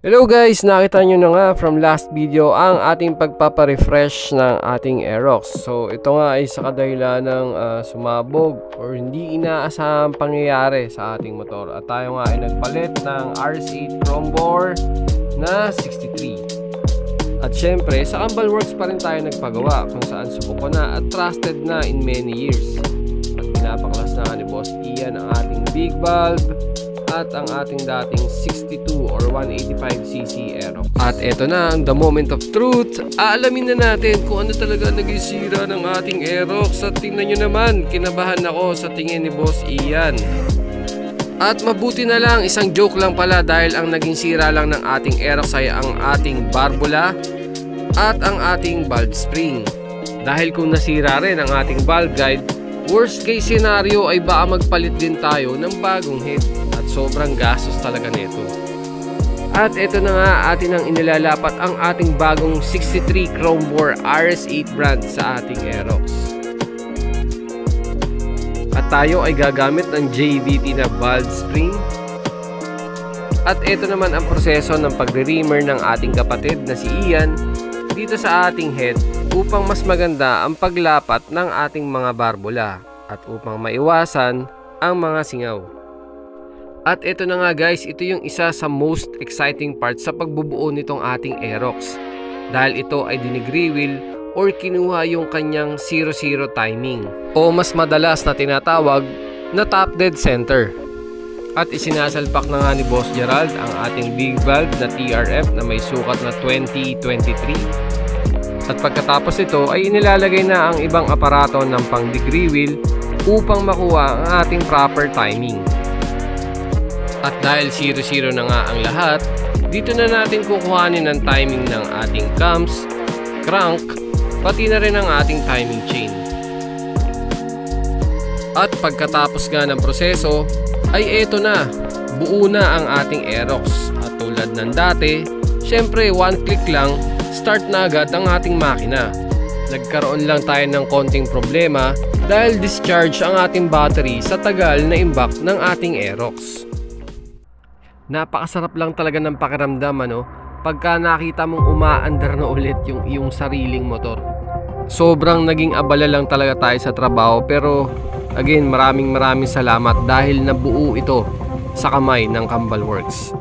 Hello guys, nakita nyo na nga from last video ang ating pagpaparefresh ng ating Aerox. So ito nga ay sa kadahilan ng sumabog or hindi inaasahang pangyayari sa ating motor. At tayo nga ay nagpalit ng RS8 Chrome Bore na 63. At syempre sa Cambal Works pa rin tayo nagpagawa kung saan subok ko na at trusted na in many years. At pinapaklas na ni Boss Ian ang ating big valve at ang ating dating 62 or 185cc Aerox. At eto na ang the moment of truth. Aalamin na natin kung ano talaga naging sira ng ating Aerox. At tingnan nyo naman, kinabahan ako sa tingin ni Boss Ian. At mabuti na lang, isang joke lang pala dahil ang naging sira lang ng ating Aerox ay ang ating barbula at ang ating valve spring. Dahil kung nasira rin ang ating valve guide, worst case scenario ay baka magpalit din tayo ng bagong head. Sobrang gastos talaga nito. At ito na nga atin ang inilalapat ang ating bagong 63 Chrome Bore RS8 brand sa ating Aerox. At tayo ay gagamit ng JVT na valve spring. At ito naman ang proseso ng pagre-reamer ng ating kapatid na si Ian dito sa ating head upang mas maganda ang paglapat ng ating mga barbula at upang maiwasan ang mga singaw. At ito na nga guys, ito yung isa sa most exciting part sa pagbubuo nitong ating Aerox. Dahil ito ay dinigreewheel or kinuha yung kanyang 0-0 timing. O mas madalas na tinatawag na top dead center. At isinasalpak na nga ni Boss Gerald ang ating big valve na TRF na may sukat na 2023. At pagkatapos ito ay inilalagay na ang ibang aparato ng pang degreewheel upang makuha ang ating proper timing. At dahil 0-0 na nga ang lahat, dito na natin kukuhanin ang timing ng ating cams, crank, pati na rin ang ating timing chain. At pagkatapos nga ng proseso, ay eto na, buo na ang ating Aerox. At tulad ng dati, syempre one click lang, start na agad ang ating makina. Nagkaroon lang tayo ng konting problema dahil discharge ang ating battery sa tagal na imbak ng ating Aerox. Napakasarap lang talaga ng pakiramdam pagka nakita mong umaandar na ulit yung iyong sariling motor. Sobrang naging abala lang talaga tayo sa trabaho, pero again maraming salamat dahil nabuo ito sa kamay ng Cambal Works.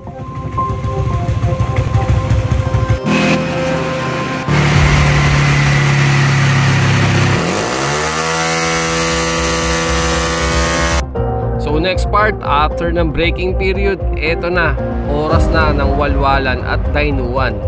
So next part, after ng braking period, eto na, oras na ng walwalan at dainuan.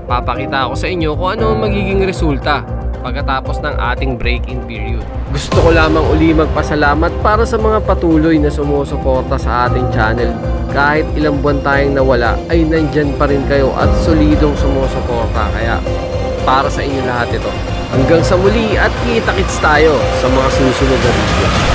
Papakita ko sa inyo kung ano ang magiging resulta pagkatapos ng ating braking period. Gusto ko lamang uli magpasalamat para sa mga patuloy na sumusuporta sa ating channel. Kahit ilang buwan tayong nawala, ay nandyan pa rin kayo at solidong sumusuporta. Kaya para sa inyo lahat ito. Hanggang sa muli at kita-kits tayo sa mga susunod na video.